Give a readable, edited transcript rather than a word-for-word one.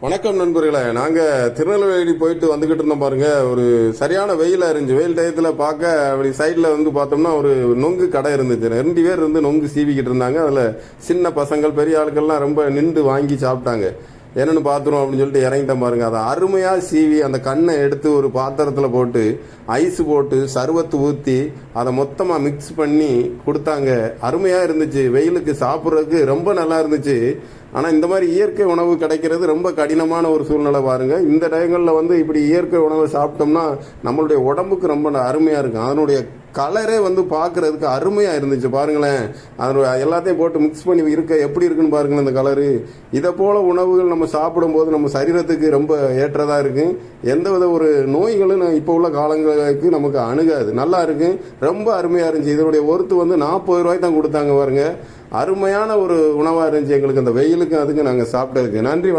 வணக்கம் நண்பர்களே. நாங்கள் திருநெல்வேலி போயிட்டு வந்துக்கிட்டு இருந்தோம் பாருங்க. ஒரு சரியான வெயிலாக இருந்துச்சு. வெயில் டயத்தில் பார்க்க அப்படி சைடில் வந்து பார்த்தோம்னா ஒரு நொங்கு கடை இருந்துச்சு. 2 பேர் இருந்து நொங்கு சீவிக்கிட்டு இருந்தாங்க. அதில் சின்ன பசங்கள் பெரிய ஆட்கள்லாம் ரொம்ப நின்று வாங்கி சாப்பிட்டாங்க. என்னென்னு பார்த்துரும் அப்படின்னு சொல்லிட்டு இறங்கிட்டேன் பாருங்க. அதை அருமையாக சீவி அந்த கண்ணை எடுத்து ஒரு பாத்திரத்தில் போட்டு ஐஸ் போட்டு சர்வத்து ஊற்றி அதை மொத்தமாக மிக்ஸ் பண்ணி கொடுத்தாங்க. அருமையாக இருந்துச்சு. வெயிலுக்கு சாப்பிட்றதுக்கு ரொம்ப நல்லா இருந்துச்சு. ஆனால் இந்த மாதிரி இயற்கை உணவு கிடைக்கிறது ரொம்ப கடினமான ஒரு சூழ்நிலை பாருங்க. இந்த டயங்களில் வந்து இப்படி இயற்கை உணவை சாப்பிட்டோம்னா நம்மளுடைய உடம்புக்கு ரொம்ப அருமையாக இருக்கும். அதனுடைய கலரே வந்து பார்க்கறதுக்கு அருமையாக இருந்துச்சு பாருங்களேன். அதனுடைய எல்லாத்தையும் போட்டு மிக்ஸ் பண்ணி எப்படி இருக்குன்னு பாருங்களேன் இந்த கலரு. இதை போல உணவுகள் நம்ம சாப்பிடும்போது நம்ம சரீரத்துக்கு ரொம்ப ஏற்றதாக இருக்கு. எந்தவித ஒரு நோய்களும் இப்போ உள்ள காலங்களுக்கு நமக்கு அணுகாது. நல்லா இருக்கு. ரொம்ப அருமையாக இருந்துச்சு. இதனுடைய ஒருத்து வந்து 40 ரூபாய் தான் கொடுத்தாங்க பாருங்க. அருமையான ஒரு உணவாக இருந்துச்சு எங்களுக்கு அந்த வெயிலுக்கு அதுக்கு நாங்கள் சாப்பிட்டதுக்கு. நன்றி.